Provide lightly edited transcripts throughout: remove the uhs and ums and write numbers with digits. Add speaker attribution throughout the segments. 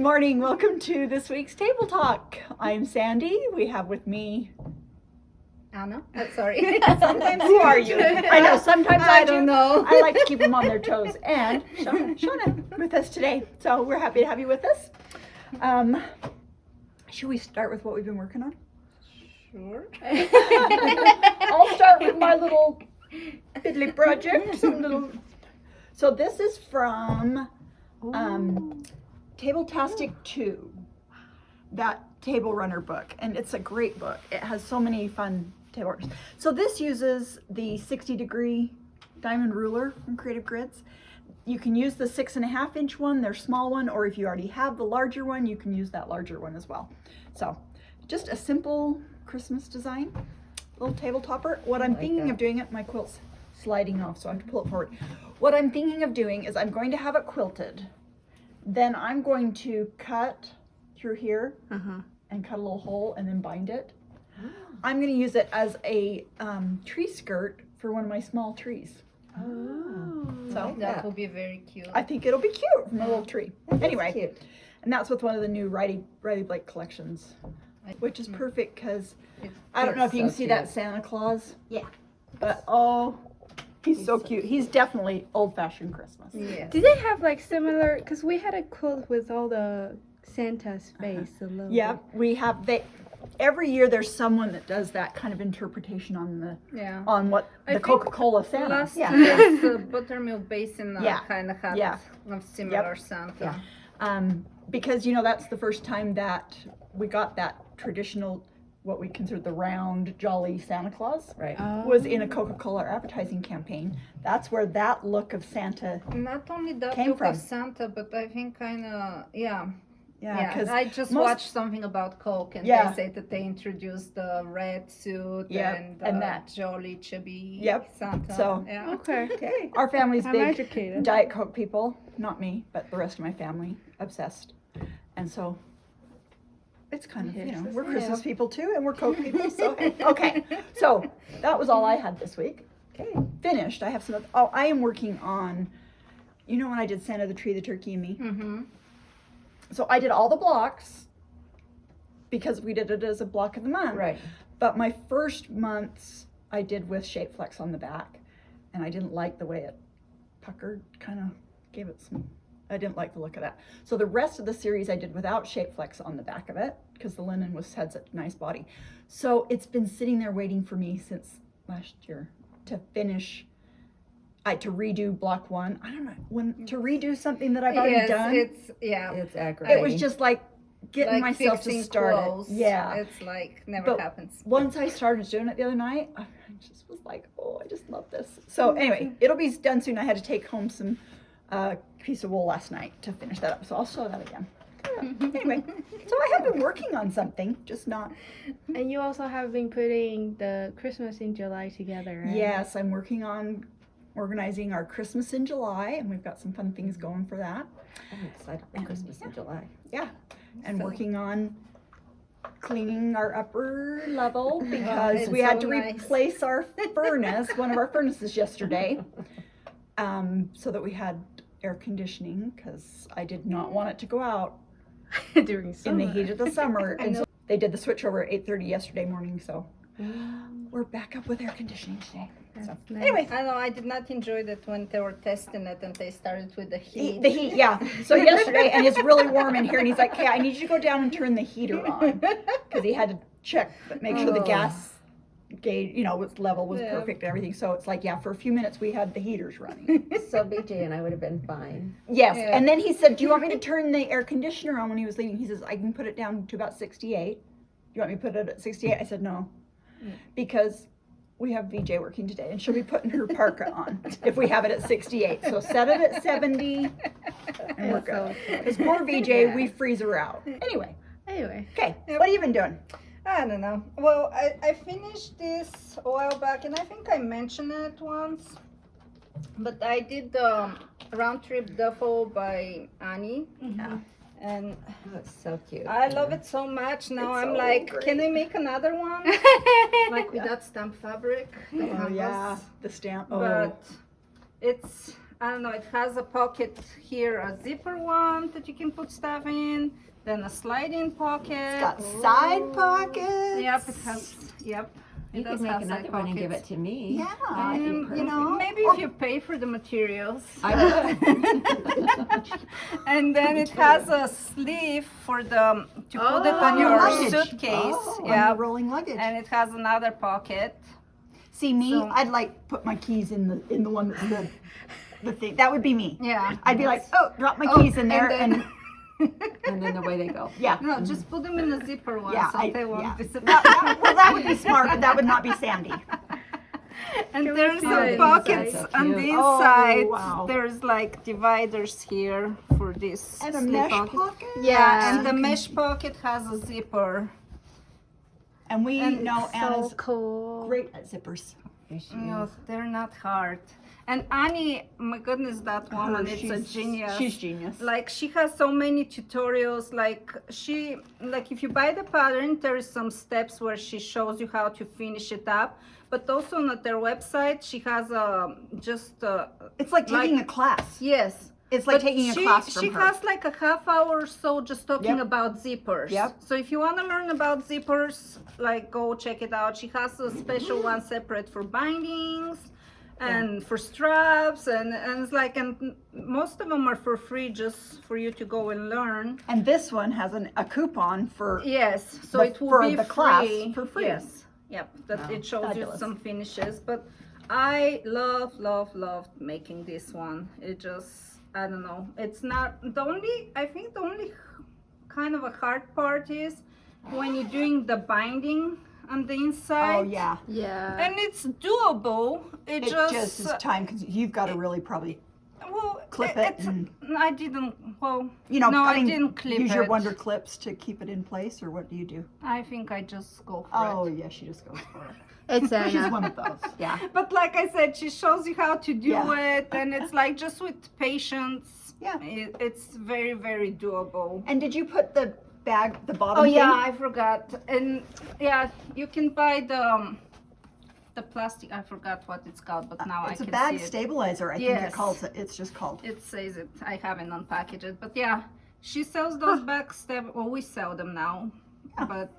Speaker 1: morning. Welcome to this week's Table Talk. I'm Sandy. We have with me
Speaker 2: Anna. Sorry.
Speaker 1: Sometimes who are you? I know. Sometimes I
Speaker 2: don't know.
Speaker 1: I like to keep them on their toes. And Shona with us today. So we're happy to have you with us. Should we start with what we've been working on?
Speaker 2: Sure.
Speaker 1: I'll start with my little fiddly project. So this is from Table-tastic 2, that table runner book, and it's a great book. It has so many fun table runners. So this uses the 60-degree diamond ruler from Creative Grids. You can use the 6.5-inch one, their small one, or if you already have the larger one, you can use that larger one as well. So just a simple Christmas design, little table topper. What I'm thinking of doing, my quilt's sliding off, so I have to pull it forward. What I'm thinking of doing is I'm going to have it quilted. Then I'm going to cut through here and cut a little hole and then bind it. I'm going to use it as a tree skirt for one of my small trees. So
Speaker 2: that will be very cute.
Speaker 1: I think it'll be cute from a little tree. Anyway,
Speaker 3: cute.
Speaker 1: And that's with one of the new Riley Blake collections, which is perfect because I don't know if you can see that Santa Claus.
Speaker 3: Yeah.
Speaker 1: But he's so cute. He's definitely old-fashioned Christmas.
Speaker 2: Yeah.
Speaker 4: Do they have like similar? Because we had a quilt with all the Santa's face. A little
Speaker 1: Yeah,
Speaker 4: bit.
Speaker 1: we have. Every year there's someone that does that kind of interpretation on what
Speaker 2: I
Speaker 1: the
Speaker 2: think
Speaker 1: Coca-Cola Santa.
Speaker 2: Last year's buttermilk basin kind of had a similar Santa.
Speaker 1: Because that's the first time that we got that traditional, what we consider the round, jolly Santa Claus.
Speaker 3: Right.
Speaker 1: Was in a Coca-Cola advertising campaign. That's where that look of Santa
Speaker 2: Not only that
Speaker 1: came
Speaker 2: look
Speaker 1: from.
Speaker 2: of Santa, but I think kind of
Speaker 1: Yeah,
Speaker 2: I just watched something about Coke, and they say that they introduced the red suit and
Speaker 1: that
Speaker 2: jolly chubby Santa.
Speaker 1: So
Speaker 4: Okay.
Speaker 1: our family's
Speaker 4: I'm
Speaker 1: big
Speaker 4: educated.
Speaker 1: Diet Coke people. Not me, but the rest of my family obsessed. And so it's kind of we're Christmas people too, and we're Coke people. So okay, so that was all I had this week. Okay, finished. I have some. I am working on. When I did Santa the Tree, the Turkey, and Me.
Speaker 2: Mm-hmm.
Speaker 1: So I did all the blocks because we did it as a block of the month.
Speaker 3: Right.
Speaker 1: But my first months I did with shape flex on the back, and I didn't like the way it puckered, kind of gave it some, I didn't like the look of that. So the rest of the series I did without shape flex on the back of it because the linen had such a nice body. So it's been sitting there waiting for me since last year to finish. To redo block 1. I don't know to redo something that I've already done.
Speaker 3: It's aggravating.
Speaker 1: It was just like getting myself to start
Speaker 2: clothes.
Speaker 1: it. Yeah.
Speaker 2: It's like never happens.
Speaker 1: Once I started doing it the other night, I just was like, I just love this. So anyway, it'll be done soon. I had to take home some piece of wool last night to finish that up. So I'll show that again. Anyway, so I have been working on something, just not.
Speaker 4: And you also have been putting the Christmas in July together, right?
Speaker 1: Yes, I'm working on organizing our Christmas in July, and we've got some fun things going for that.
Speaker 3: I'm excited for Christmas in July.
Speaker 1: Yeah, and working on cleaning our upper level because we had to replace our furnace, one of our furnaces yesterday, so that we had air conditioning because I did not want it to go out
Speaker 4: During summer.
Speaker 1: in the heat of the summer. And so they did the switch over at 8:30 yesterday morning, so we're back up with air conditioning today. So anyway,
Speaker 2: I know I did not enjoy that when they were testing it and they started with the heat.
Speaker 1: the heat, yeah. So yesterday, and it's really warm in here, and he's like, "Hey, I need you to go down and turn the heater on," because he had to check, make sure the gas gauge, its level was perfect and everything. So it's like, for a few minutes we had the heaters running.
Speaker 3: So BJ and I would have been fine.
Speaker 1: Yes, and then he said, "Do you want me to turn the air conditioner on?" When he was leaving, he says, "I can put it down to about 68. You want me to put it at 68?" I said, "No, because we have VJ working today, and she'll be putting her parka on if we have it at 68. So set it at 70, and we're good. Because poor VJ, we freeze her out. Anyway, okay, what have you been doing?
Speaker 2: I don't know. Well, I finished this a while back, and I think I mentioned it once. But I did the round trip duffel by Annie.
Speaker 1: Yeah.
Speaker 2: And
Speaker 3: it's so cute.
Speaker 2: I love it so much. Now
Speaker 1: It's
Speaker 2: I'm
Speaker 1: so
Speaker 2: like,
Speaker 1: great.
Speaker 2: can I make another one? Like with that stamp fabric. The
Speaker 1: Oh yeah,
Speaker 2: canvas.
Speaker 1: the stamp.
Speaker 2: But it's, I don't know, it has a pocket here, a zipper one that you can put stuff in, then a sliding pocket.
Speaker 1: It's got side pockets.
Speaker 2: Yep, it has, yep.
Speaker 3: You
Speaker 2: It
Speaker 3: could
Speaker 2: does
Speaker 3: make
Speaker 2: have
Speaker 3: another
Speaker 2: side
Speaker 3: one and give
Speaker 2: pockets.
Speaker 3: it to me.
Speaker 1: Yeah,
Speaker 3: That'd be
Speaker 2: You
Speaker 3: perfect.
Speaker 2: know, maybe if you pay for the materials.
Speaker 3: I would.
Speaker 2: And then it has a sleeve for the to put it on
Speaker 1: On
Speaker 2: your
Speaker 1: your luggage.
Speaker 2: suitcase.
Speaker 3: Oh,
Speaker 1: On
Speaker 2: Yeah,
Speaker 1: your rolling luggage.
Speaker 2: and it has another pocket.
Speaker 1: See me,
Speaker 2: So-
Speaker 1: I'd like put my keys in the one that's the thing. That would be me.
Speaker 2: Yeah.
Speaker 1: I'd be like, oh, drop my
Speaker 2: Oh,
Speaker 1: keys in there, and,
Speaker 2: then-
Speaker 3: And then away they go.
Speaker 1: yeah.
Speaker 2: No, just put them in the zipper one
Speaker 1: Yeah,
Speaker 2: so
Speaker 1: I-
Speaker 2: they won't
Speaker 1: yeah.
Speaker 2: disappear.
Speaker 1: Well, that would be smart, but that would not be Sandy.
Speaker 2: And
Speaker 4: Can we
Speaker 2: there's
Speaker 4: see
Speaker 2: some
Speaker 4: the
Speaker 2: pockets
Speaker 3: inside?
Speaker 2: on the
Speaker 1: Oh,
Speaker 2: inside.
Speaker 1: wow.
Speaker 2: There's like dividers here for this.
Speaker 1: And a
Speaker 2: sleeve
Speaker 1: mesh
Speaker 2: pocket.
Speaker 1: pocket.
Speaker 2: Yeah, and the mesh pocket has a zipper.
Speaker 1: And we
Speaker 2: And
Speaker 1: know
Speaker 4: So
Speaker 1: Anna's
Speaker 4: cool.
Speaker 1: great at zippers.
Speaker 3: Here she
Speaker 2: No,
Speaker 3: is.
Speaker 2: they're not hard. And Annie, my goodness, that woman is a genius.
Speaker 1: She's genius.
Speaker 2: Like she has so many tutorials. Like if you buy the pattern, there is some steps where she shows you how to finish it up. But also on their website, she has
Speaker 1: It's like taking a class.
Speaker 2: yes.
Speaker 1: It's like
Speaker 2: But
Speaker 1: taking a class from
Speaker 2: she
Speaker 1: her.
Speaker 2: has like a half hour or so just talking
Speaker 1: Yep.
Speaker 2: about zippers.
Speaker 1: Yep.
Speaker 2: So if you want to learn about zippers, like go check it out. She has a special one separate for bindings and for straps and it's like, and most of them are for free just for you to go and learn.
Speaker 1: And this one has a coupon for
Speaker 2: Yes, so
Speaker 1: The-
Speaker 2: it will
Speaker 1: for
Speaker 2: be
Speaker 1: the
Speaker 2: free.
Speaker 1: class for free.
Speaker 2: Yes, yep. That
Speaker 3: Wow,
Speaker 2: it shows
Speaker 1: fabulous.
Speaker 2: you some finishes, but I love making this one. It just, I don't know. It's not the only. I think the only kind of a hard part is when you're doing the binding on the inside.
Speaker 1: oh yeah.
Speaker 4: Yeah.
Speaker 2: And it's doable. It,
Speaker 1: It just is time consuming. You've got to really probably
Speaker 2: well
Speaker 1: clip it
Speaker 2: it's-
Speaker 1: and-
Speaker 2: I didn't. Well,
Speaker 1: you know.
Speaker 2: no,
Speaker 1: I mean,
Speaker 2: didn't clip
Speaker 1: use your
Speaker 2: it.
Speaker 1: wonder clips to keep it in place, or what do you do?
Speaker 2: I think I just go for
Speaker 1: Oh
Speaker 2: it.
Speaker 1: yeah, she just goes for it.
Speaker 4: It's
Speaker 1: She's
Speaker 4: Anna.
Speaker 1: one of those. Yeah.
Speaker 2: But like I said, she shows you how to do
Speaker 1: Yeah.
Speaker 2: it, and it's like just with patience.
Speaker 1: Yeah.
Speaker 2: It's very, very doable.
Speaker 1: And did you put the the bottom?
Speaker 2: Oh yeah,
Speaker 1: thing?
Speaker 2: I forgot. And yeah, you can buy the plastic. I forgot what it's called, but now
Speaker 1: It's
Speaker 2: I
Speaker 1: a
Speaker 2: can
Speaker 1: bag
Speaker 2: see it.
Speaker 1: stabilizer. I think
Speaker 2: Yes.
Speaker 1: it calls it. It's just called.
Speaker 2: It says it. I haven't unpackaged it, but yeah, she sells those bags. Well, we sell them now,
Speaker 1: Yeah.
Speaker 2: but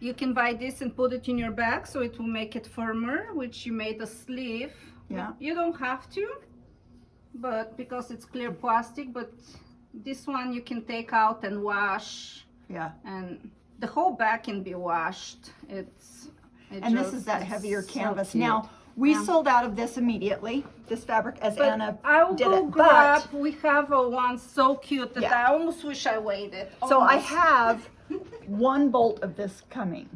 Speaker 2: you can buy this and put it in your bag, so it will make it firmer. Which you made a sleeve.
Speaker 1: Yeah.
Speaker 2: You don't have to, but because it's clear plastic. But this one you can take out and wash,
Speaker 1: Yeah.
Speaker 2: and the whole bag can be washed.
Speaker 1: And this is that heavier
Speaker 3: so
Speaker 1: canvas.
Speaker 3: cute.
Speaker 1: Now we
Speaker 2: Yeah.
Speaker 1: sold out of this immediately. This fabric, as
Speaker 2: But
Speaker 1: Anna
Speaker 2: I will
Speaker 1: did
Speaker 2: go
Speaker 1: it.
Speaker 2: grab.
Speaker 1: But
Speaker 2: We have a one so cute that
Speaker 1: Yeah.
Speaker 2: I almost wish I waited.
Speaker 1: so I
Speaker 2: Almost.
Speaker 1: have one bolt of this coming.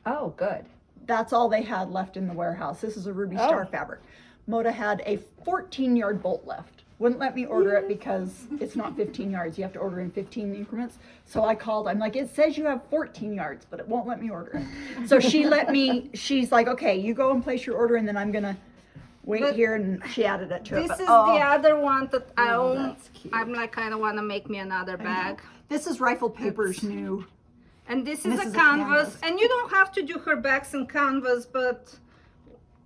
Speaker 3: Oh, good.
Speaker 1: That's all they had left in the warehouse. This is a Ruby Star
Speaker 3: Oh.
Speaker 1: fabric. Moda had a 14-yard bolt left. Wouldn't let me order it because it's not 15 yards. You have to order in 15 increments. So I called. I'm like, it says you have 14 yards, but it won't let me order it. So she let me. She's like, okay, you go and place your order, and then I'm gonna wait
Speaker 2: But
Speaker 1: here. And she added it to it.
Speaker 2: This
Speaker 1: But,
Speaker 2: is
Speaker 1: oh,
Speaker 2: the other one that I
Speaker 1: Oh,
Speaker 2: own.
Speaker 1: that's cute.
Speaker 2: I'm like, kind of want to make me another bag.
Speaker 1: This is Rifle Paper's new.
Speaker 2: And this
Speaker 1: And
Speaker 2: is
Speaker 1: this
Speaker 2: a
Speaker 1: is a
Speaker 2: canvas.
Speaker 1: canvas.
Speaker 2: And you don't have to do her bags in canvas, but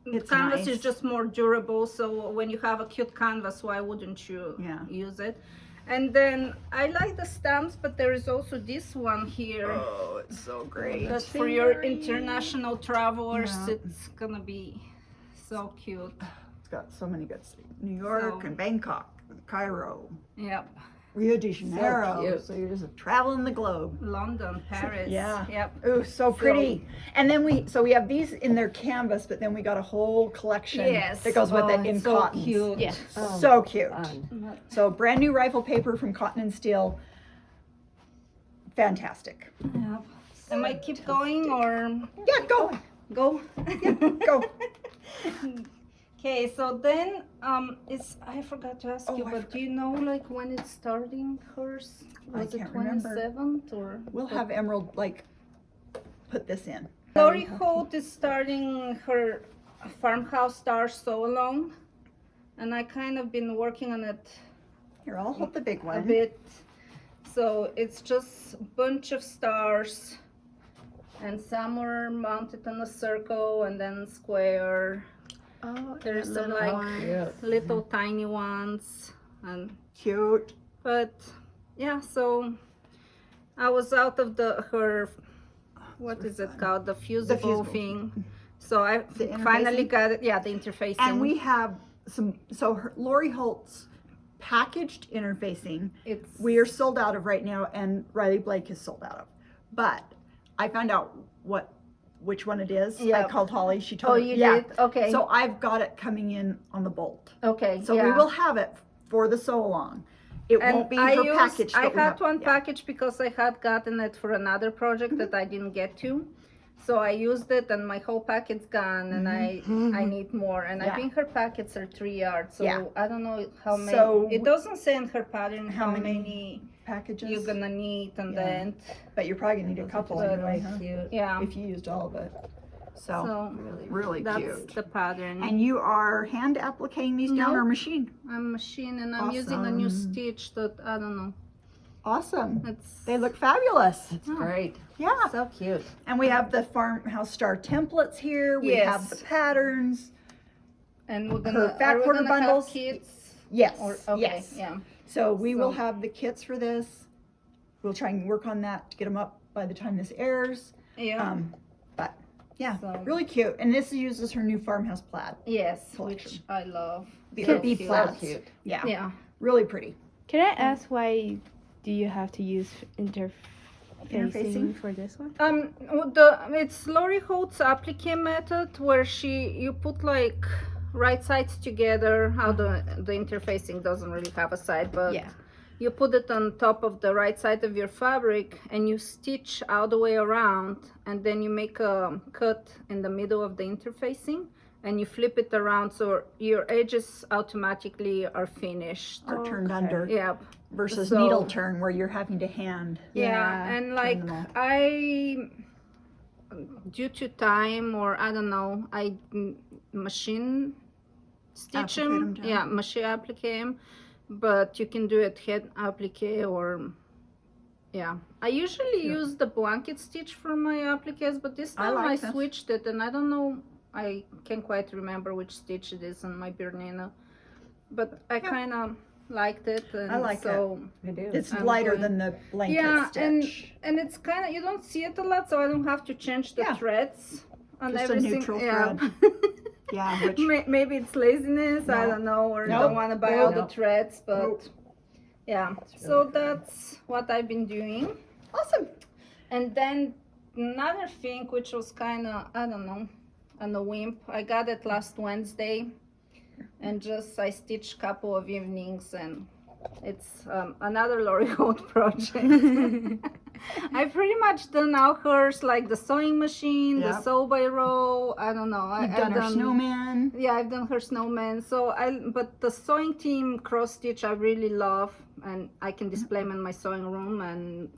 Speaker 1: It's
Speaker 2: canvas
Speaker 1: nice.
Speaker 2: is just more durable. So when you have a cute canvas, why wouldn't you
Speaker 1: Yeah.
Speaker 2: use it? And then I like the stamps, but there is also this one here.
Speaker 1: Oh, it's so great.
Speaker 2: That's for your
Speaker 4: Scenery.
Speaker 2: international travelers.
Speaker 1: Yeah.
Speaker 2: It's gonna be so cute.
Speaker 1: It's got so many good cities. New York
Speaker 2: So-
Speaker 1: and Bangkok, Cairo,
Speaker 2: Yep.
Speaker 1: Rio de Janeiro.
Speaker 3: cute.
Speaker 1: So you're just traveling the globe.
Speaker 2: London, Paris.
Speaker 1: Yeah.
Speaker 2: Yep.
Speaker 1: Oh, so pretty. And then we have these in their canvas, but then we got a whole collection
Speaker 2: Yes.
Speaker 1: that goes with
Speaker 2: Oh,
Speaker 1: it in
Speaker 2: it's so
Speaker 1: cotton.
Speaker 2: cute.
Speaker 4: Yeah.
Speaker 3: Oh,
Speaker 1: So cute.
Speaker 3: fun.
Speaker 1: So brand new Rifle Paper from Cotton and Steel. Fantastic.
Speaker 2: Yep. Am I keep going or
Speaker 1: Yeah, go.
Speaker 2: go?
Speaker 1: Go.
Speaker 2: Okay, so then it's I forgot to ask
Speaker 1: Oh,
Speaker 2: you,
Speaker 1: I
Speaker 2: but do you know like when it's starting hers?
Speaker 1: I
Speaker 2: Was it
Speaker 1: can't remember.
Speaker 2: 27th or?
Speaker 1: We'll have Emerald like put this in.
Speaker 2: Lori Holt is starting her Farmhouse Star Sew Along, and I kind of been working on it
Speaker 1: Here, I'll hold the big
Speaker 2: a
Speaker 1: one.
Speaker 2: bit. So it's just a bunch of stars, and some are mounted on a circle and then square.
Speaker 4: Oh,
Speaker 2: There's some
Speaker 4: little
Speaker 2: like
Speaker 4: one.
Speaker 3: Cute.
Speaker 2: little tiny ones, and
Speaker 1: Cute.
Speaker 2: but yeah. So I was out of her, what is it called, the fusible
Speaker 1: fusible.
Speaker 2: thing. So I
Speaker 1: The
Speaker 2: finally
Speaker 1: interfacing?
Speaker 2: got it. Yeah, the interfacing.
Speaker 1: And we have Lori Holt's packaged interfacing.
Speaker 2: it's
Speaker 1: We are sold out of right now, and Riley Blake is sold out of. But I found out which one it is.
Speaker 2: Yeah.
Speaker 1: I called Holly. She
Speaker 2: Oh,
Speaker 1: told me.
Speaker 2: you
Speaker 1: Yeah.
Speaker 2: did? Okay.
Speaker 1: So I've got it coming in on the Bolt.
Speaker 2: okay.
Speaker 1: So we will have it for the sew along. It won't be her package.
Speaker 2: I
Speaker 1: but we
Speaker 2: had
Speaker 1: have-
Speaker 2: one
Speaker 1: yeah.
Speaker 2: package because I had gotten it for another project that I didn't get to. So I used it and my whole packet's gone and I need more. And I
Speaker 1: Yeah.
Speaker 2: think her packets are 3 yards. So
Speaker 1: Yeah.
Speaker 2: I don't know how many.
Speaker 1: So
Speaker 2: it doesn't say in her pattern
Speaker 1: how
Speaker 2: how
Speaker 1: many
Speaker 2: many
Speaker 1: Packages.
Speaker 2: you're gonna need and
Speaker 1: Yeah.
Speaker 2: then
Speaker 1: But you're probably gonna need a couple
Speaker 2: But-
Speaker 1: anyway, huh?
Speaker 3: Cute.
Speaker 2: yeah.
Speaker 1: If you used all of it. So,
Speaker 2: So
Speaker 1: really
Speaker 2: that's
Speaker 1: cute.
Speaker 2: the pattern.
Speaker 1: And you are hand appliquing these down
Speaker 2: No.
Speaker 1: or machine?
Speaker 2: I'm machine and I'm using a new
Speaker 1: Awesome.
Speaker 2: stitch that I don't know.
Speaker 1: Awesome.
Speaker 2: It's
Speaker 1: They look fabulous.
Speaker 3: It's great.
Speaker 1: Yeah.
Speaker 3: So cute.
Speaker 1: And we have the Farmhouse Star templates here. We have
Speaker 2: Yes.
Speaker 1: the patterns.
Speaker 2: and we're
Speaker 1: Her
Speaker 2: gonna
Speaker 1: fat
Speaker 2: are we
Speaker 1: quarter
Speaker 2: gonna have
Speaker 1: bundles.
Speaker 2: kits?
Speaker 1: Yes.
Speaker 2: Or okay,
Speaker 1: Yes.
Speaker 2: yeah.
Speaker 1: So we will
Speaker 2: So-
Speaker 1: have the kits for this. We'll try and work on that to get them up by the time this airs.
Speaker 2: Yeah.
Speaker 1: But yeah,
Speaker 2: So-
Speaker 1: really cute. And this uses her new Farmhouse plaid.
Speaker 2: Yes,
Speaker 1: collection.
Speaker 2: which I love.
Speaker 1: The
Speaker 2: So
Speaker 1: OB
Speaker 2: cute.
Speaker 1: plaids.
Speaker 3: So cute.
Speaker 1: Yeah,
Speaker 2: Yeah.
Speaker 1: really pretty.
Speaker 4: Can I ask why do you have to use interfacing
Speaker 1: Interfacing?
Speaker 4: for this one?
Speaker 2: It's Lori Holt's applique method where you put like right sides together. How the interfacing doesn't really have a side, but
Speaker 4: Yeah.
Speaker 2: you put it on top of the right side of your fabric and you stitch all the way around, and then you make a cut in the middle of the interfacing and you flip it around so your edges automatically are finished.
Speaker 1: Or turned
Speaker 4: Okay.
Speaker 1: under
Speaker 2: Yeah.
Speaker 1: versus
Speaker 2: So-
Speaker 1: needle turn where you're having to hand.
Speaker 2: Yeah,
Speaker 4: Yeah,
Speaker 2: and like
Speaker 1: them all.
Speaker 2: due to time or I don't know, I machine stitch
Speaker 1: Applicate 'em
Speaker 2: them.
Speaker 1: down.
Speaker 2: Yeah, machine applique 'em, but you can do it head applique or yeah. I usually
Speaker 1: Yeah.
Speaker 2: use the blanket stitch for my appliques, but this
Speaker 1: I
Speaker 2: time
Speaker 1: like
Speaker 2: I
Speaker 1: this.
Speaker 2: switched it, and I don't know. I can't quite remember which stitch it is on my Bernina, but I
Speaker 1: Yeah.
Speaker 2: kind of liked it, and
Speaker 1: I like
Speaker 2: so.
Speaker 3: I do.
Speaker 1: It's
Speaker 2: I'm
Speaker 1: lighter
Speaker 2: going-
Speaker 1: than the blanket
Speaker 2: Yeah,
Speaker 1: stitch.
Speaker 2: and it's kind of you don't see it a lot, so I don't have to change the
Speaker 1: Yeah.
Speaker 2: threads on
Speaker 1: Just a
Speaker 2: everything.
Speaker 1: neutral
Speaker 2: yeah.
Speaker 1: Yeah, which
Speaker 2: Maybe it's laziness, I
Speaker 1: No.
Speaker 2: don't know, or
Speaker 1: Nope.
Speaker 2: don't want to buy all the
Speaker 3: Nope.
Speaker 2: threads, but
Speaker 1: Nope.
Speaker 2: yeah.
Speaker 3: It's
Speaker 2: So
Speaker 3: really good.
Speaker 2: that's what I've been doing,
Speaker 1: awesome.
Speaker 2: and then another thing which was kind of I don't know, on a whim. I got it last Wednesday, and just I stitched couple of evenings and. It's another Lori Holt project. I've pretty much done all hers, like the sewing machine, the
Speaker 1: Yep.
Speaker 2: sew by row. I don't know.
Speaker 1: You've
Speaker 2: I've
Speaker 1: done her snowman.
Speaker 2: Yeah, I've done her snowman. But the sewing team cross stitch I really love, and I can display them in my sewing room, and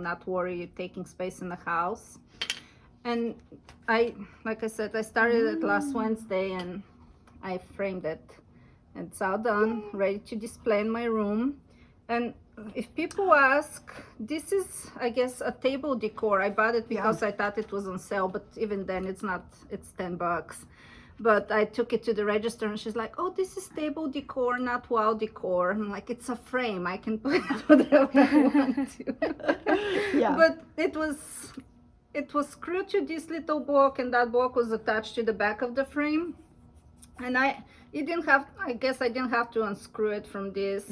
Speaker 2: not worry taking space in the house. And like I said, I started it last Wednesday, and I framed it. It's all done, ready to display in my room. And if people ask, this is, I guess, a table decor. I bought it because I thought it was on sale, but even then it's not, it's $10. But I took it to the register and she's like, oh, this is table decor, not wall decor. And I'm like, it's a frame. I can put it whatever I want to.
Speaker 1: Yeah.
Speaker 2: But it was screwed to this little block, and that block was attached to the back of the frame. And I guess I didn't have to unscrew it from this,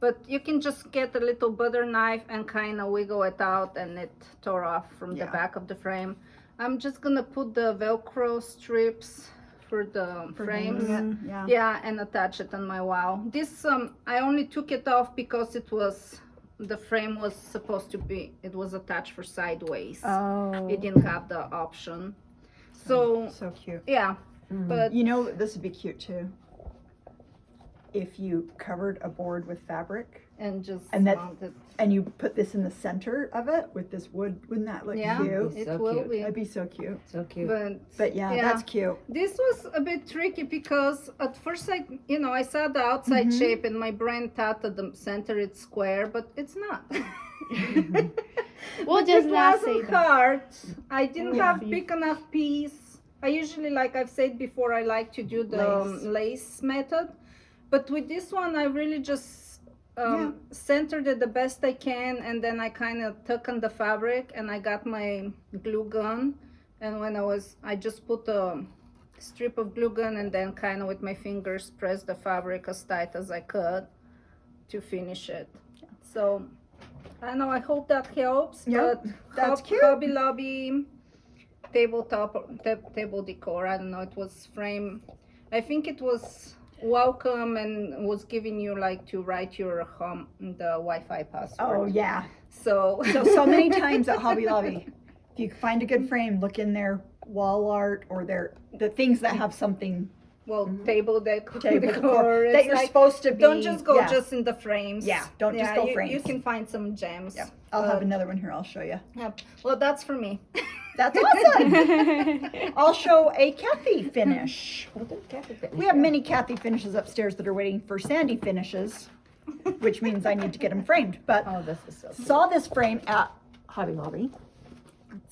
Speaker 2: but you can just get a little butter knife and kind of wiggle it out, and it tore off from the back of the frame. I'm just gonna put the Velcro strips for the frames.
Speaker 1: Yeah.
Speaker 2: Yeah, and attach it on my wall. This I only took it off because the frame was supposed to be, it was attached for sideways.
Speaker 4: Oh.
Speaker 2: It didn't have the option. So
Speaker 1: So cute.
Speaker 2: yeah, but
Speaker 1: You know, this would be cute too. If you covered a board with fabric
Speaker 2: and just
Speaker 1: And that-
Speaker 2: mounted.
Speaker 1: and you put this in the center of it with this wood, wouldn't that look
Speaker 2: Yeah,
Speaker 1: cute?
Speaker 2: it
Speaker 3: So
Speaker 2: will
Speaker 3: cute.
Speaker 2: be.
Speaker 1: That'd be so cute.
Speaker 3: So cute.
Speaker 2: But
Speaker 1: Yeah,
Speaker 2: Yeah.
Speaker 1: that's cute.
Speaker 2: this was a bit tricky because at first I saw the outside shape, and my brain thought at the center it's square, but it's not.
Speaker 4: We'll
Speaker 2: But
Speaker 4: just
Speaker 2: it
Speaker 4: not say
Speaker 2: wasn't
Speaker 4: that.
Speaker 2: hard. I didn't
Speaker 1: Yeah.
Speaker 2: have big enough piece I usually, like I've said before, I like to do the lace method, but with this one I really just centered it the best I can, and then I kind of took on the fabric, and I got my glue gun, and when I just put a strip of glue gun, and then kind of with my fingers press the fabric as tight as I could to finish it. So I don't know, I hope that helps.
Speaker 1: Yep,
Speaker 2: But
Speaker 1: that's cute.
Speaker 2: Hobby Lobby table decor, I don't know, it was frame, I think it was welcome, and was giving you like to write your the Wi-Fi password.
Speaker 1: Oh yeah.
Speaker 2: So
Speaker 1: So many times at Hobby Lobby, if you find a good frame, look in their wall art or the things that have something
Speaker 2: table decor
Speaker 1: that
Speaker 2: it's
Speaker 1: you're
Speaker 2: like,
Speaker 1: supposed to be.
Speaker 2: don't just go
Speaker 1: yeah.
Speaker 2: just in the frames.
Speaker 1: Yeah, don't just go frames.
Speaker 2: You can find some gems.
Speaker 1: Yeah, I'll have another one here. I'll show you.
Speaker 2: Yep. Well, that's for me.
Speaker 1: That's awesome. I'll show a Kathy finish. We have many Kathy finishes upstairs that are waiting for Sandy finishes, which means I need to get them framed. But
Speaker 3: Oh, this is so cute.
Speaker 1: saw this frame at Hobby Lobby,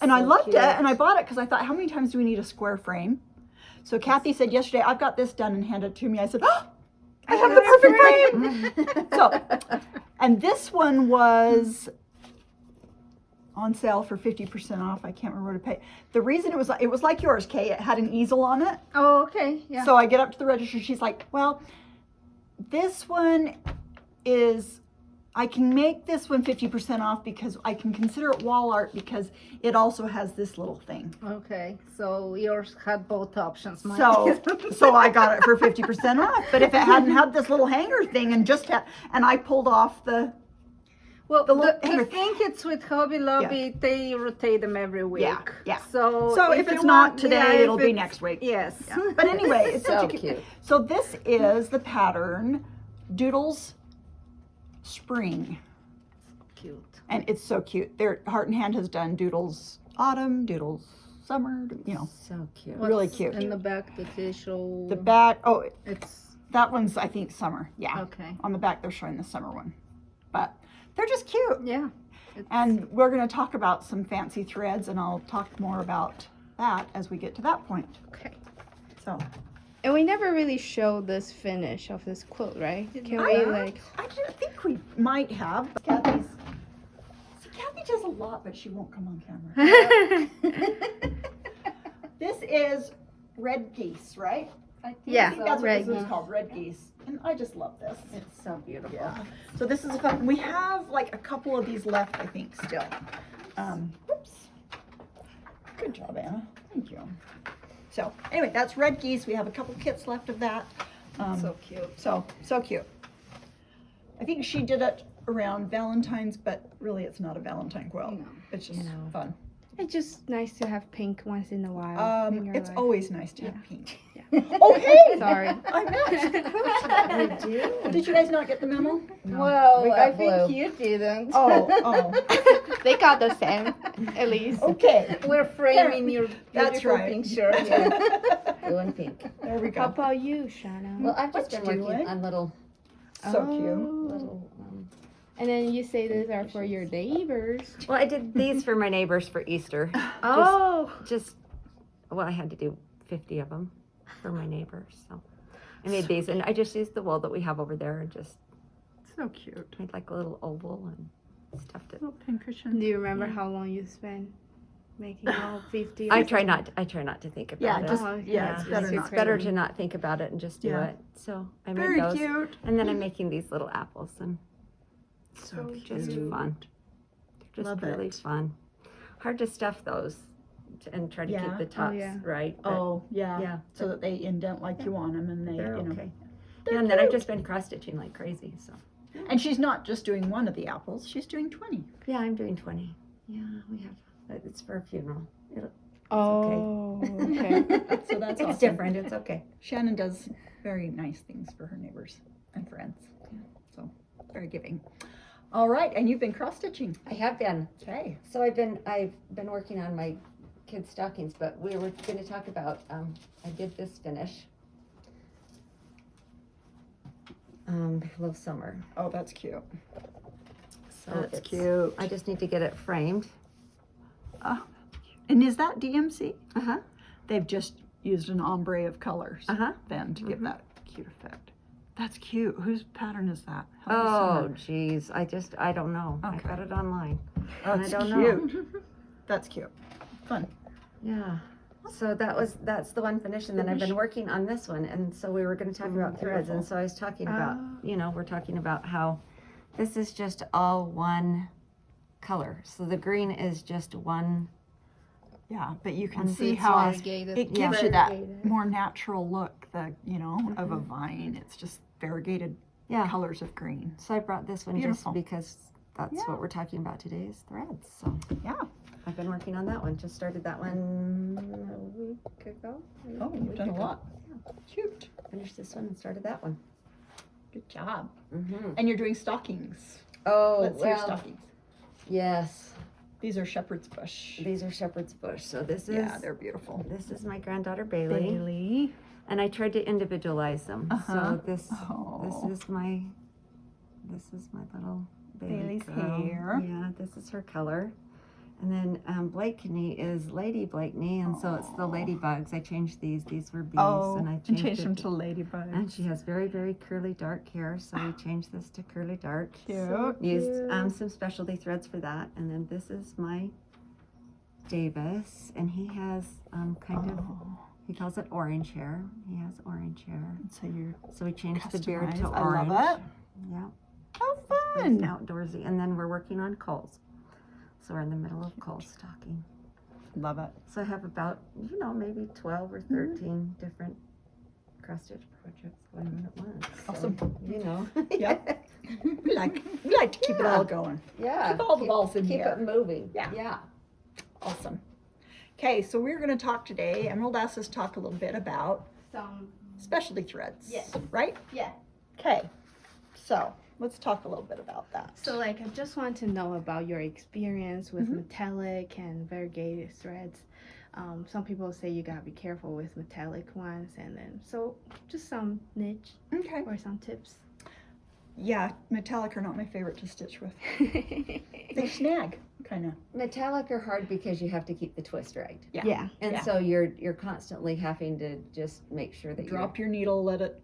Speaker 1: and I loved it, and I bought it because I thought, how many times do we need a square frame? So Kathy said yesterday, I've got this done, and handed it to me. I said, oh, I have the perfect frame. So, and this one was on sale for 50% off. I can't remember what to pay. The reason it was like yours, Kay. It had an easel on it.
Speaker 2: Oh, okay. Yeah.
Speaker 1: So I get up to the register. She's like, well, this one is, I can make this one 50% off because I can consider it wall art because it also has this little thing.
Speaker 2: Okay. So yours had both options. Mine
Speaker 1: So I got it for 50% off. But if it hadn't had this little hanger thing and and I pulled off the
Speaker 2: the thing it's with Hobby Lobby, they rotate them every week.
Speaker 1: Yeah.
Speaker 2: So
Speaker 1: if
Speaker 2: you
Speaker 1: it's not
Speaker 2: want-
Speaker 1: today, it'll be
Speaker 2: it's-
Speaker 1: next week.
Speaker 2: Yes.
Speaker 1: Yeah. But anyway, it's
Speaker 3: So
Speaker 1: such a
Speaker 3: cute.
Speaker 1: So this is the pattern Doodles Spring.
Speaker 2: Cute.
Speaker 1: And it's so cute. Their Heart and Hand has done Doodles Autumn, Doodles Summer,
Speaker 3: So cute.
Speaker 1: really cute.
Speaker 2: In the back, did they show?
Speaker 1: The back,
Speaker 2: It's
Speaker 1: that one's, I think, summer. Yeah.
Speaker 2: okay.
Speaker 1: On the back, they're showing the summer one. But they're just cute.
Speaker 2: Yeah.
Speaker 1: And we're going to talk about some fancy threads, and I'll talk more about that as we get to that point.
Speaker 4: Okay.
Speaker 1: So,
Speaker 4: And we never really showed this finish of this quilt, right? Can
Speaker 1: I-
Speaker 4: we like?
Speaker 1: I think we might have. Kathy does a lot, but she won't come on camera. This is Red Geese, right?
Speaker 2: I think
Speaker 4: Yeah,
Speaker 1: I think that's what
Speaker 4: Red
Speaker 1: this is
Speaker 4: Geese.
Speaker 1: called, Red Geese. And I just love this.
Speaker 3: It's so beautiful.
Speaker 1: Yeah. So this is fun. We have like a couple of these left, I think, still. Whoops. Good job, Anna. Thank you. So anyway, that's Red Geese. We have a couple kits left of that.
Speaker 2: so cute.
Speaker 1: So cute. I think she did it around Valentine's, but really it's not a Valentine quilt.
Speaker 2: No.
Speaker 1: It's just
Speaker 3: No.
Speaker 1: fun.
Speaker 4: It's just nice to have pink once in a while. in your
Speaker 1: It's
Speaker 4: life.
Speaker 1: always nice to have pink.
Speaker 4: Yeah.
Speaker 1: Oh, hey!
Speaker 4: Sorry.
Speaker 1: I matched the quilt.
Speaker 3: We do.
Speaker 1: Did you guys not get the memo?
Speaker 2: Well,
Speaker 3: we got
Speaker 2: I think
Speaker 3: blue.
Speaker 2: you didn't.
Speaker 1: Oh.
Speaker 4: They got the same, at least.
Speaker 1: Okay.
Speaker 2: We're framing your
Speaker 1: That's
Speaker 2: beautiful
Speaker 1: right.
Speaker 2: pink shirt.
Speaker 3: Blue and pink.
Speaker 1: There we
Speaker 4: How
Speaker 1: go.
Speaker 4: about you, Shana?
Speaker 3: Well, I've
Speaker 1: What
Speaker 3: just been
Speaker 1: you
Speaker 3: working
Speaker 1: doing?
Speaker 3: on little.
Speaker 1: So cute.
Speaker 3: Little
Speaker 4: And then you say these are for your neighbors.
Speaker 5: Well, I did these for my neighbors for Easter.
Speaker 4: Oh.
Speaker 5: Well, I had to do 50 of them for my neighbors. So I made these, and I just used the wool that we have over there and just
Speaker 1: So cute.
Speaker 5: made like a little oval and stuffed it.
Speaker 1: Little pincushion.
Speaker 4: Do you remember how long you spent making all 50?
Speaker 5: I try not to think about
Speaker 1: Yeah,
Speaker 5: it.
Speaker 1: just,
Speaker 4: Oh,
Speaker 1: yeah, it's
Speaker 4: yeah.
Speaker 1: better
Speaker 4: It's
Speaker 1: not.
Speaker 5: It's better to not think about it and just do
Speaker 1: Yeah.
Speaker 5: it. So I made
Speaker 1: Very
Speaker 5: those,
Speaker 1: cute.
Speaker 5: and then I'm making these little apples, and
Speaker 1: So
Speaker 5: just
Speaker 1: cute.
Speaker 5: fun. They're just
Speaker 1: Love
Speaker 5: really
Speaker 1: it.
Speaker 5: fun. Hard to stuff those and try to
Speaker 1: Yeah.
Speaker 5: keep the tops
Speaker 4: yeah.
Speaker 5: right. but
Speaker 1: Oh, yeah.
Speaker 5: yeah.
Speaker 1: So that they indent like you want them, and they,
Speaker 5: They're
Speaker 1: you know.
Speaker 5: okay.
Speaker 1: They're
Speaker 5: Yeah, and then I've
Speaker 1: cute.
Speaker 5: just been cross stitching like crazy. So
Speaker 1: And she's not just doing one of the apples; she's doing 20.
Speaker 5: yeah, I'm doing 20. Yeah, we have. It's for a funeral.
Speaker 4: Oh, okay.
Speaker 1: So that's
Speaker 5: It's
Speaker 1: awesome.
Speaker 5: different. It's okay.
Speaker 1: Shannon does very nice things for her neighbors and friends. So very giving. All right, and you've been cross stitching.
Speaker 5: I have been.
Speaker 1: Okay.
Speaker 5: So I've been working on my kids' stockings, but we were going to talk about. I did this finish. Little summer.
Speaker 1: Oh, that's cute.
Speaker 5: So
Speaker 1: That's
Speaker 5: it's-
Speaker 1: cute.
Speaker 5: I just need to get it framed.
Speaker 1: And is that DMC?
Speaker 5: Uh huh.
Speaker 1: They've just used an ombre of colors
Speaker 5: Uh-huh.
Speaker 1: then to give that cute effect. That's cute. Whose pattern is that?
Speaker 5: Oh, geez. I don't know. I
Speaker 1: Okay.
Speaker 5: got it online.
Speaker 1: That's
Speaker 5: I don't know.
Speaker 1: cute. That's cute. Fun.
Speaker 5: Yeah. So that's the one finished, and then I've been working on this one, and so we were going to talk about threads, and so I was talking about, we're talking about how this is just all one color. So the green is just one.
Speaker 1: Yeah, but you can
Speaker 5: One
Speaker 1: see
Speaker 5: big
Speaker 1: how
Speaker 2: variegated.
Speaker 1: it
Speaker 5: Yeah.
Speaker 1: gives you that
Speaker 4: Variegated.
Speaker 1: more natural look, of a vine. It's just variegated
Speaker 5: Yeah.
Speaker 1: colors of green.
Speaker 5: So I brought this one
Speaker 1: Beautiful.
Speaker 5: just because that's
Speaker 1: Yeah.
Speaker 5: what we're talking about today is threads. So
Speaker 1: Yeah.
Speaker 5: I've been working on that one. Just started that one a week ago.
Speaker 1: Oh, you've done a lot. Cute.
Speaker 5: Finished this one and started that one.
Speaker 1: Good job.
Speaker 5: Mm-hmm.
Speaker 1: And you're doing stockings.
Speaker 5: Oh,
Speaker 1: Let's see your
Speaker 5: well,
Speaker 1: stockings.
Speaker 5: yes.
Speaker 1: These are shepherd's bush.
Speaker 5: These are shepherd's bush. So this is
Speaker 1: Yeah, they're beautiful.
Speaker 5: this is my granddaughter Bailey,
Speaker 1: Bailey.
Speaker 5: and I tried to individualize them.
Speaker 1: Uh-huh.
Speaker 5: So this
Speaker 1: Oh.
Speaker 5: is my little Bailey
Speaker 1: Bailey's
Speaker 5: girl.
Speaker 1: hair.
Speaker 5: Yeah, this is her color. And then Blakeney is Lady Blakeney, and so it's the ladybugs. I changed these. These were bees, and I changed,
Speaker 1: changed
Speaker 5: it
Speaker 1: them to ladybugs.
Speaker 5: And she has very, very curly dark hair, so we changed this to curly dark.
Speaker 1: Cute.
Speaker 5: Used some specialty threads for that, and then this is my Davis, and he has kind of, he calls it orange hair. He has orange hair,
Speaker 1: So you're
Speaker 5: so we changed the beard to
Speaker 1: customized. I
Speaker 5: orange.
Speaker 1: love it.
Speaker 5: Yeah,
Speaker 1: Oh,
Speaker 5: it's
Speaker 1: fun.
Speaker 5: outdoorsy, and then we're working on coals. So we're in the middle of coal stocking.
Speaker 1: Love it.
Speaker 5: So I have about, maybe 12 or 13 different cross stitch projects going on at once. So,
Speaker 1: Awesome. Yep. We like to keep it
Speaker 5: Yeah.
Speaker 1: all going.
Speaker 5: Yeah.
Speaker 1: Keep all the balls in
Speaker 5: Keep
Speaker 1: here.
Speaker 5: it moving.
Speaker 1: Yeah.
Speaker 5: Yeah.
Speaker 1: Awesome. Okay, so we're going to talk today. Emerald asked us to talk a little bit about
Speaker 4: Some.
Speaker 1: specialty threads.
Speaker 4: Yes.
Speaker 1: Right?
Speaker 4: Yeah.
Speaker 1: Okay. So let's talk a little bit about that.
Speaker 4: So like I just want to know about your experience with
Speaker 1: Mhm.
Speaker 4: metallic and variegated threads. Some people say you gotta be careful with metallic ones, and then so just some niche
Speaker 1: Okay.
Speaker 4: or some tips.
Speaker 1: Yeah, metallic are not my favorite to stitch with. They snag, kind of.
Speaker 5: Metallic are hard because you have to keep the twist right.
Speaker 1: Yeah.
Speaker 4: Yeah.
Speaker 5: And
Speaker 1: Yeah.
Speaker 5: so you're constantly having to just make sure that
Speaker 1: Drop your needle, let it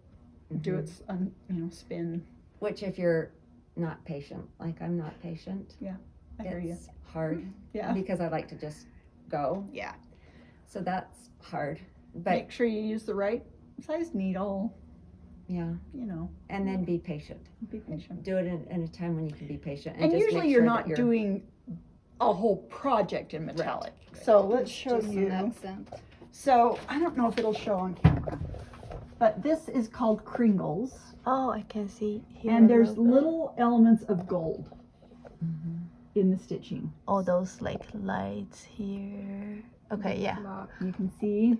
Speaker 1: do
Speaker 5: Mhm.
Speaker 1: its spin.
Speaker 5: Which if you're not patient, like I'm not patient,
Speaker 1: I hear you.
Speaker 5: it's hard
Speaker 1: Yeah.
Speaker 5: because I like to just go.
Speaker 1: Yeah.
Speaker 5: So that's hard. But
Speaker 1: Make sure you use the right size needle.
Speaker 5: yeah, and then be patient.
Speaker 1: Be patient.
Speaker 5: Do it in a time when you can be patient.
Speaker 1: And
Speaker 5: just
Speaker 1: usually
Speaker 5: make
Speaker 1: you're
Speaker 5: sure
Speaker 1: not
Speaker 5: that
Speaker 1: doing a whole project in metallic. So let's show
Speaker 2: Just an
Speaker 1: you.
Speaker 2: accent.
Speaker 1: So I don't know if it'll show on camera, but this is called Kringles,
Speaker 4: Oh, I can see here.
Speaker 1: and there's little elements of gold in the stitching.
Speaker 4: all those like lights here. Okay, yeah.
Speaker 1: You can see.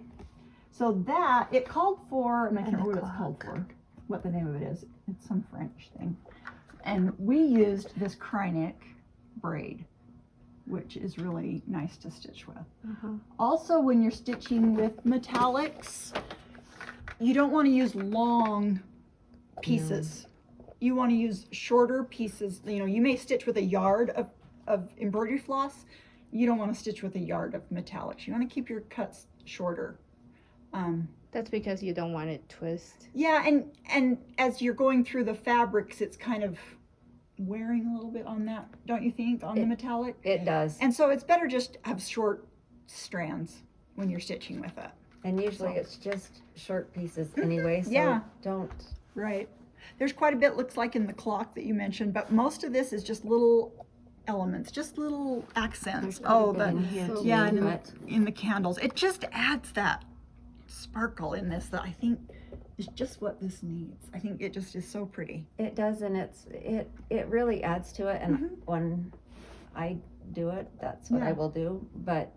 Speaker 1: So that, it called for, and I can't
Speaker 4: And the
Speaker 1: remember what it's called
Speaker 4: clock.
Speaker 1: for, what the name of it is. It's some French thing. And we used this Krynic braid, which is really nice to stitch with.
Speaker 4: Uh-huh.
Speaker 1: Also, when you're stitching with metallics, you don't want to use long pieces. You want to use shorter pieces. You may stitch with a yard of embroidery floss. You don't want to stitch with a yard of metallics. You want to keep your cuts shorter.
Speaker 4: That's because you don't want it twist.
Speaker 1: Yeah, and as you're going through the fabrics, it's kind of wearing a little bit on that, don't you think, on the metallic?
Speaker 5: It does.
Speaker 1: And so it's better just to have short strands when you're stitching with it.
Speaker 5: And usually it's just short pieces anyway, so
Speaker 1: Yeah.
Speaker 5: don't.
Speaker 1: Right. There's quite a bit, looks like, in the clock that you mentioned, but most of this is just little elements, just little accents.
Speaker 5: Quite a bit
Speaker 1: The
Speaker 5: in here too,
Speaker 1: yeah, and
Speaker 5: but
Speaker 1: in the candles. It just adds that sparkle in this that I think is just what this needs. I think it just is so pretty.
Speaker 5: it does, and it really adds to it. And
Speaker 1: Mhm.
Speaker 5: when I do it, that's what
Speaker 1: Yeah.
Speaker 5: I will do. But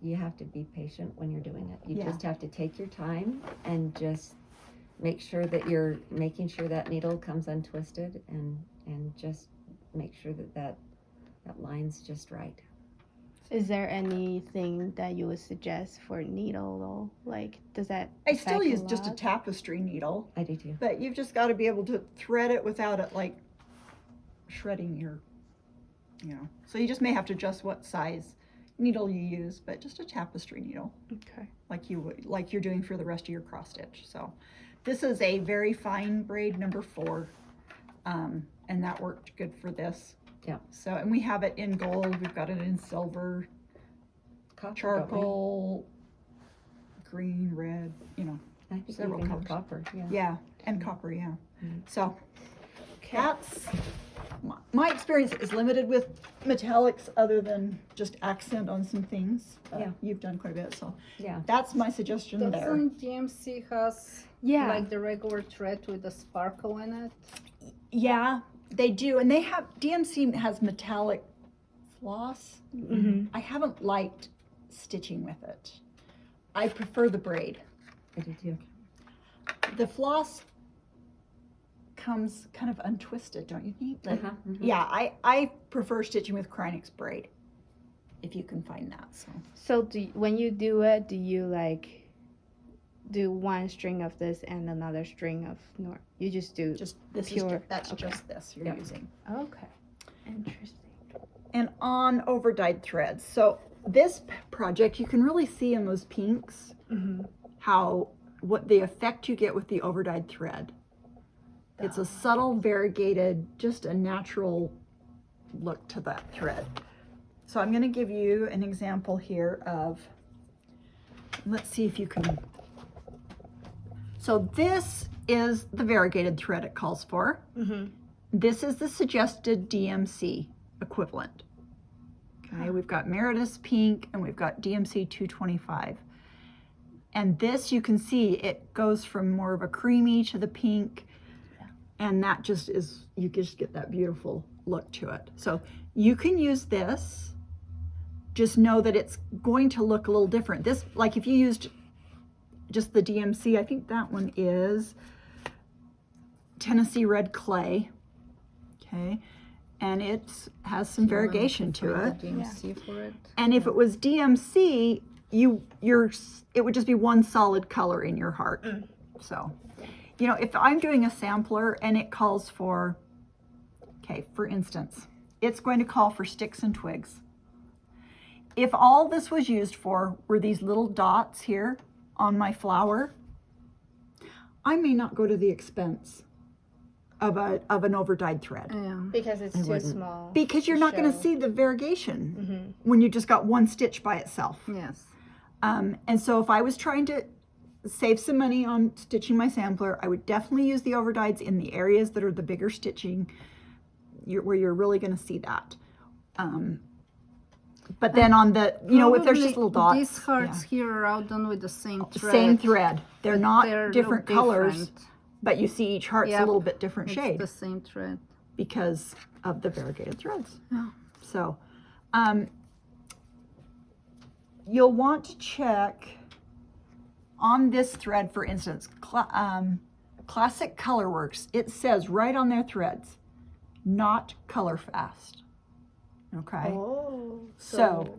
Speaker 5: you have to be patient when you're doing it. You
Speaker 1: Yeah.
Speaker 5: just have to take your time and just make sure that you're making sure that needle comes untwisted, and just make sure that line's just right.
Speaker 4: Is there anything that you would suggest for needle though? Like, does that
Speaker 1: I still
Speaker 4: affect
Speaker 1: use just a
Speaker 4: lot?
Speaker 1: tapestry needle,
Speaker 5: I do too.
Speaker 1: but you've just got to be able to thread it without it like shredding your, So you just may have to adjust what size. needle you use, but just a tapestry needle,
Speaker 4: Okay.
Speaker 1: like you're doing for the rest of your cross stitch. So this is a very fine braid number 4, and that worked good for this.
Speaker 5: Yeah.
Speaker 1: So, and we have it in gold, we've got it in silver,
Speaker 5: Copper,
Speaker 1: charcoal, green, red, you know,
Speaker 5: don't we? I think
Speaker 1: several
Speaker 5: we even have
Speaker 1: colors.
Speaker 5: copper. Yeah.
Speaker 1: yeah, and copper, yeah.
Speaker 5: Mm.
Speaker 1: So that's my experience is limited with metallics, other than just accent on some things.
Speaker 5: Yeah.
Speaker 1: You've done quite a bit, so
Speaker 5: Yeah.
Speaker 1: that's my suggestion there.
Speaker 2: Doesn't DMC has
Speaker 4: Yeah.
Speaker 2: like the regular thread with the sparkle in it?
Speaker 1: Yeah, they do, and they have DMC has metallic floss.
Speaker 4: Mm-hmm.
Speaker 1: I haven't liked stitching with it. I prefer the braid.
Speaker 5: I do too.
Speaker 1: The floss comes kind of untwisted, don't you think? Like,
Speaker 5: Uh-huh, mhm.
Speaker 1: Yeah, I prefer stitching with Krynick's braid, if you can find that. So
Speaker 4: So when you do it, do you like do one string of this and another string of nor? You just do.
Speaker 1: just this
Speaker 4: Pure,
Speaker 1: is that's
Speaker 4: okay.
Speaker 1: just this you're
Speaker 5: Yep.
Speaker 1: using.
Speaker 4: Okay. Interesting.
Speaker 1: And on overdyed threads. So this project, you can really see in those pinks
Speaker 4: Mm-hmm.
Speaker 1: what the effect you get with the overdyed thread. It's a subtle, variegated, just a natural look to that thread. So I'm going to give you an example here of, let's see if you can. So this is the variegated thread it calls for.
Speaker 4: Mm-hmm.
Speaker 1: This is the suggested DMC equivalent. Okay, we've got Meredith's pink and we've got DMC 225. And this, you can see, it goes from more of a creamy to the pink. And that just is, you just get that beautiful look to it. So you can use this, just know that it's going to look a little different. This, like if you used just the DMC, I think that one is Tennessee Red Clay. Okay, and it has some variegation to it.
Speaker 2: DMC for it.
Speaker 1: And if it was DMC, it would just be one solid color in your heart. So, you know, if I'm doing a sampler and it calls for, okay, for instance, it's going to call for sticks and twigs. If all this was used for were these little dots here on my flower, I may not go to the expense of an overdyed thread.
Speaker 2: Yeah.
Speaker 4: Because it's
Speaker 5: I
Speaker 4: too
Speaker 5: wouldn't.
Speaker 4: small.
Speaker 1: Because you're not going to
Speaker 4: show.
Speaker 1: see the variegation
Speaker 4: Mm-hmm.
Speaker 1: when you just got one stitch by itself.
Speaker 2: Yes.
Speaker 1: And so if I was trying to save some money on stitching my sampler, I would definitely use the overdyeds in the areas that are the bigger stitching, where you're really going to see that. But then on the, you know, if there's just little dots.
Speaker 2: These hearts here are all done with the same
Speaker 1: yeah,
Speaker 2: thread.
Speaker 1: same thread. They're
Speaker 2: but
Speaker 1: not
Speaker 2: they're
Speaker 1: different
Speaker 2: little
Speaker 1: colors,
Speaker 2: different.
Speaker 1: but you see each heart's a
Speaker 2: Yep.
Speaker 1: little bit different
Speaker 2: It's
Speaker 1: shade
Speaker 2: the same thread.
Speaker 1: because of the variegated threads.
Speaker 2: Yeah.
Speaker 1: So, you'll want to check on this thread, for instance, Classic Colorworks. It says right on their threads, not color fast. Okay.
Speaker 4: Oh.
Speaker 1: So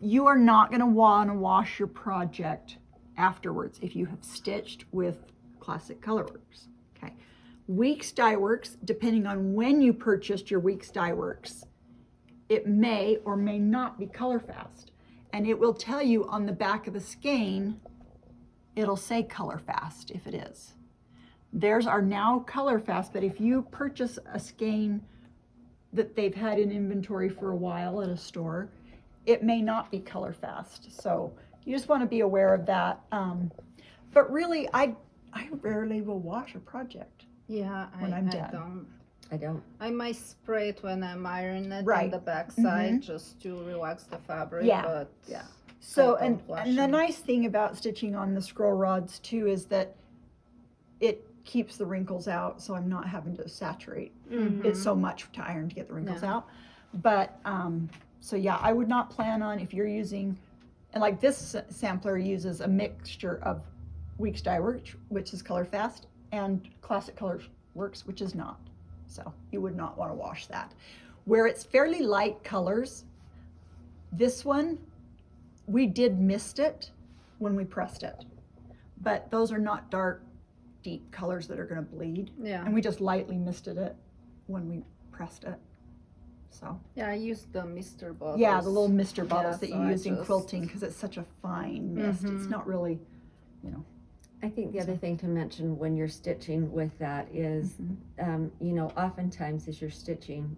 Speaker 1: you are not going to want to wash your project afterwards if you have stitched with Classic Colorworks. Okay. Weeks Dye Works, depending on when you purchased your Weeks Dye Works, it may or may not be color fast. And it will tell you on the back of the skein, it'll say color fast if it is. Theirs are now color fast, but if you purchase a skein that they've had in inventory for a while at a store, it may not be color fast. So you just want to be aware of that. But really, I rarely will wash a project.
Speaker 2: Yeah,
Speaker 1: When
Speaker 2: I
Speaker 1: I'm done.
Speaker 2: don't.
Speaker 5: I don't.
Speaker 2: I might spray it when I'm ironing it
Speaker 1: Right.
Speaker 2: on the back side
Speaker 1: Mhm.
Speaker 2: just to relax the fabric.
Speaker 1: Yeah,
Speaker 2: But
Speaker 1: yeah. So,
Speaker 2: I don't wash
Speaker 1: and the
Speaker 2: them.
Speaker 1: nice thing about stitching on the scroll rods too is that it keeps the wrinkles out, so I'm not having to saturate
Speaker 4: Mm-hmm.
Speaker 1: it so much to iron to get the wrinkles
Speaker 2: Yeah.
Speaker 1: out. But, so yeah, I would not plan on, if you're using, and like this sampler uses a mixture of Weeks Dye Works, which is color fast, and Classic Color Works, which is not. So you would not want to wash that. Where it's fairly light colors, this one, we did mist it when we pressed it. But those are not dark, deep colors that are going to bleed.
Speaker 2: yeah.
Speaker 1: And we just lightly misted it when we pressed it. So
Speaker 2: Yeah, I use the Mr. bottles.
Speaker 1: yeah, the little mister bottles
Speaker 2: Yeah,
Speaker 1: that
Speaker 2: so
Speaker 1: you
Speaker 2: I
Speaker 1: use in
Speaker 2: just-
Speaker 1: quilting because it's such a fine mist. It's not really,
Speaker 5: I think the other thing to mention when you're stitching with that is, you know, oftentimes as you're stitching,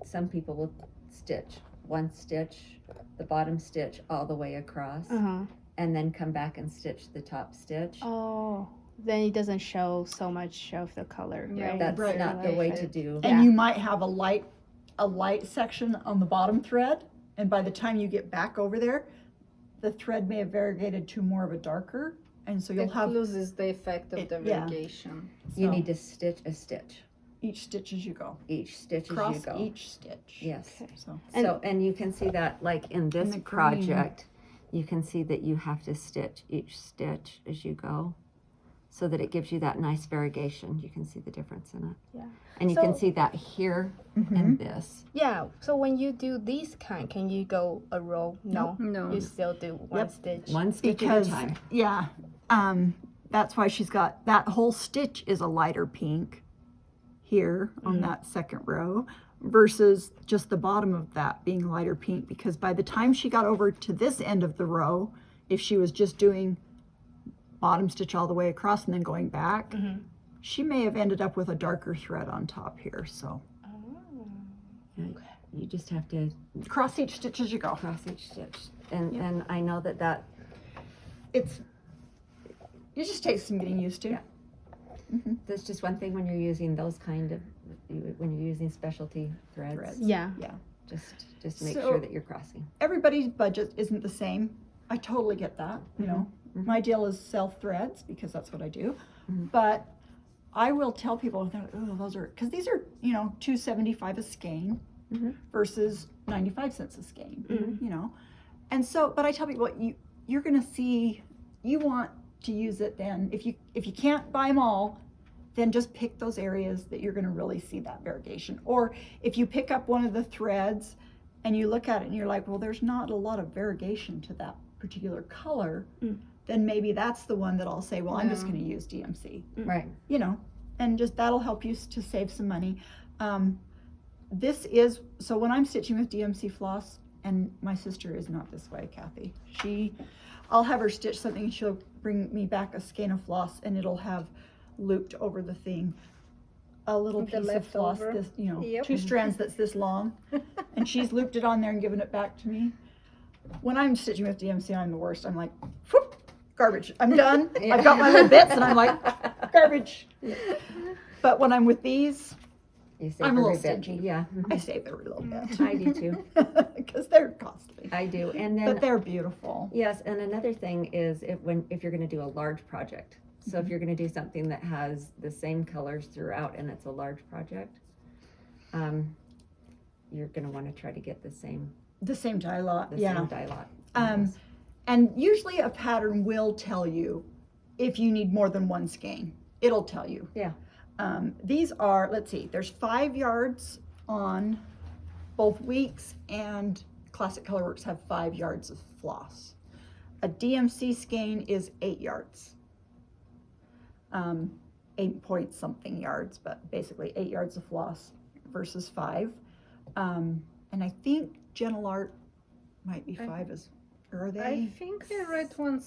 Speaker 5: some people will stitch one stitch, the bottom stitch all the way across, and then come back and stitch the top stitch.
Speaker 4: Oh, then it doesn't show so much of the color,
Speaker 2: Yeah,
Speaker 4: right?
Speaker 5: That's
Speaker 1: Right.
Speaker 5: not the way to do.
Speaker 1: and
Speaker 4: Yeah.
Speaker 1: you might have a light section on the bottom thread, and by the time you get back over there, the thread may have variegated to more of a darker, and so you'll
Speaker 2: It
Speaker 1: have
Speaker 2: loses the effect of
Speaker 1: It-
Speaker 2: the
Speaker 1: yeah.
Speaker 2: variegation.
Speaker 5: You
Speaker 1: so
Speaker 5: need to stitch a stitch,
Speaker 1: each stitch as you go.
Speaker 5: each stitch as
Speaker 1: Cross
Speaker 5: you go.
Speaker 1: each stitch.
Speaker 5: Yes.
Speaker 4: Okay.
Speaker 1: So
Speaker 5: So, and you can see that like in this
Speaker 1: the green.
Speaker 5: project, you can see that you have to stitch each stitch as you go so that it gives you that nice variegation. You can see the difference in it.
Speaker 4: Yeah.
Speaker 5: And you can
Speaker 4: So-
Speaker 5: see that here
Speaker 1: Mm-hmm.
Speaker 5: and this.
Speaker 4: Yeah. So when you do these kind, can you go a row? No.
Speaker 2: No.
Speaker 4: You still do one
Speaker 1: Yep.
Speaker 4: stitch.
Speaker 5: One stitch
Speaker 1: because
Speaker 5: at a time.
Speaker 1: yeah, that's why she's got that whole stitch is a lighter pink here on that second row versus just the bottom of that being lighter pink, because by the time she got over to this end of the row, if she was just doing bottom stitch all the way across and then going back, she may have ended up with a darker thread on top here. So
Speaker 5: You just have to
Speaker 1: cross each stitch as you go.
Speaker 5: cross each stitch. And I know that
Speaker 1: It just takes some getting used to.
Speaker 5: Yeah. that's just one thing when you're using those kind of, when you're using specialty threads.
Speaker 4: Yeah.
Speaker 5: Just make
Speaker 1: So-
Speaker 5: sure that you're crossing.
Speaker 1: Everybody's budget isn't the same. I totally get that. You know, my deal is self threads because that's what I do. But I will tell people, oh, those are, because these are, you know, $2.75 a skein versus 95 cents a skein. You know, and so, but I tell people, you're gonna see, you want to use it then. If you can't buy them all, then just pick those areas that you're gonna really see that variegation. Or if you pick up one of the threads and you look at it and you're like, well, there's not a lot of variegation to that particular color, then maybe that's the one that I'll say, well, I'm just going to use DMC,
Speaker 5: Right.
Speaker 1: you know, and just that'll help you to save some money. This is, so when I'm stitching with DMC floss, and my sister is not this way, Kathy, I'll have her stitch something and she'll bring me back a skein of floss and it'll have looped over the thing a little
Speaker 2: The
Speaker 1: piece of floss,
Speaker 2: leftover.
Speaker 1: this, you know,
Speaker 2: Yep.
Speaker 1: 2 strands that's this long, and she's looped it on there and given it back to me. When I'm stitching with DMC, I'm the worst. I'm like, whoop, garbage. I'm done. I've got my little bits, and I'm like, garbage. But when I'm with these,
Speaker 5: You save
Speaker 1: I'm a
Speaker 5: every
Speaker 1: little
Speaker 5: bit.
Speaker 1: stingy.
Speaker 5: Yeah.
Speaker 1: I save every little bit.
Speaker 5: I do too.
Speaker 1: Because they're costly.
Speaker 5: I do. And
Speaker 1: But
Speaker 5: then
Speaker 1: they're beautiful.
Speaker 5: yes, and another thing is if you're going to do a large project. So if you're going to do something that has the same colors throughout and it's a large project, you're going to want to try to get the same
Speaker 1: The same dye lot.
Speaker 5: the
Speaker 1: Yeah.
Speaker 5: same dye lot.
Speaker 1: Um, And usually a pattern will tell you if you need more than one skein. It'll tell you.
Speaker 5: Yeah.
Speaker 1: These are, let's see, there's 5 yards on both Weeks and Classic Colorworks have 5 yards of floss. A DMC skein is 8 yards. 8 point something yards, but basically 8 yards of floss versus 5. And I think Gentle Art might be 5 as, or are they?
Speaker 2: I think I read one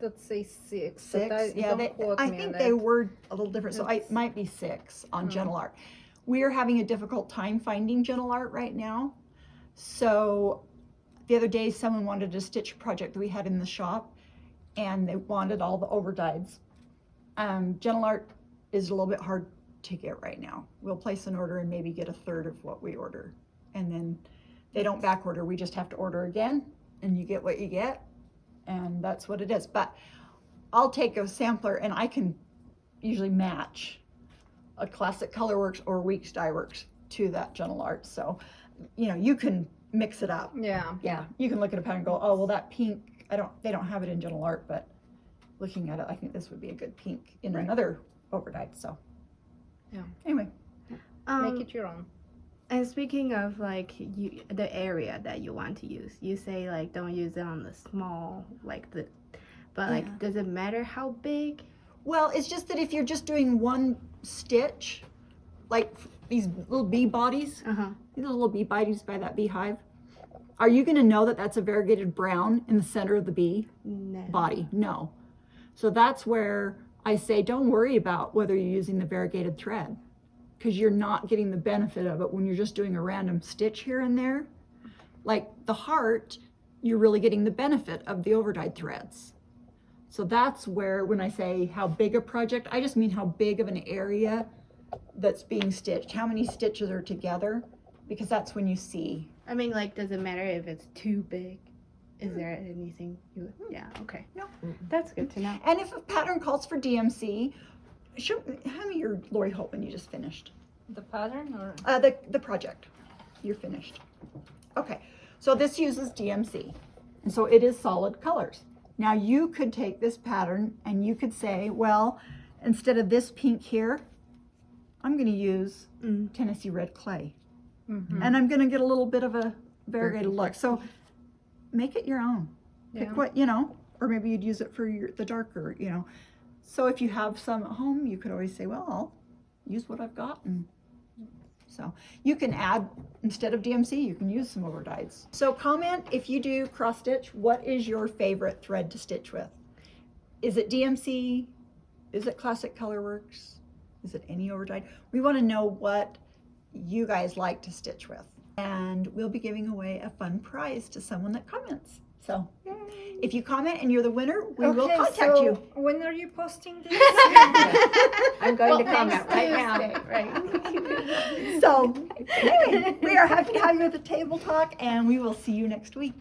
Speaker 2: that says 6.
Speaker 1: 6,
Speaker 2: But
Speaker 1: yeah,
Speaker 2: don't
Speaker 1: they,
Speaker 2: quote
Speaker 1: I
Speaker 2: me
Speaker 1: think
Speaker 2: on
Speaker 1: they
Speaker 2: that.
Speaker 1: were a little different, so it might be 6 on Gentle Art. We are having a difficult time finding Gentle Art right now, so the other day someone wanted a stitch project that we had in the shop, and they wanted all the overdyeds. Gentle Art is a little bit hard to get right now. We'll place an order and maybe get a third of what we order, and then they don't back order, we just have to order again, and you get what you get, and that's what it is. But I'll take a sampler and I can usually match a Classic Colorworks or Weeks Dye Works to that Gentle Art. So, you know, you can mix it up.
Speaker 2: Yeah.
Speaker 1: Yeah, you can look at a pattern and go, oh, well, that pink, they don't have it in Gentle Art, but looking at it, I think this would be a good pink in another overdyed. So,
Speaker 2: Yeah.
Speaker 1: Anyway,
Speaker 2: Make it your own.
Speaker 4: And speaking of like the area that you want to use, you say like don't use it on the small but like does it matter how big?
Speaker 1: well, it's just that if you're just doing one stitch like these little bee bodies,
Speaker 4: Uh-huh.
Speaker 1: these little bee bodies by that beehive, are you gonna know that that's a variegated brown in the center of the bee
Speaker 4: No.
Speaker 1: body? No. So that's where I say, don't worry about whether you're using the variegated thread, because you're not getting the benefit of it when you're just doing a random stitch here and there. Like the heart, you're really getting the benefit of the overdyed threads. So that's where, when I say how big a project, I just mean how big of an area that's being stitched, how many stitches are together, because that's when you see.
Speaker 4: I mean, like, does it matter if it's too big? Is there anything you would, yeah, okay.
Speaker 1: No.
Speaker 4: That's good to know.
Speaker 1: And if a pattern calls for DMC, hand me your Lori Holt when you just finished.
Speaker 2: The pattern or?
Speaker 1: The project. You're finished. Okay, so this uses DMC, and so it is solid colors. Now you could take this pattern and you could say, well, instead of this pink here, I'm going to use Tennessee red clay, and I'm going to get a little bit of a variegated look. So make it your own. Pick what, or maybe you'd use it for the darker, So if you have some at home, you could always say, well, I'll use what I've got. And so you can add, instead of DMC, you can use some overdyes. So comment if you do cross stitch, what is your favorite thread to stitch with? Is it DMC? Is it Classic Colorworks? Is it any overdyed? We want to know what you guys like to stitch with. And we'll be giving away a fun prize to someone that comments. So if you comment and you're the winner, we will contact you.
Speaker 2: When are you posting this?
Speaker 5: I'm going to comment right now.
Speaker 4: Right.
Speaker 1: So anyway, we are happy to have you at the table talk, and we will see you next week.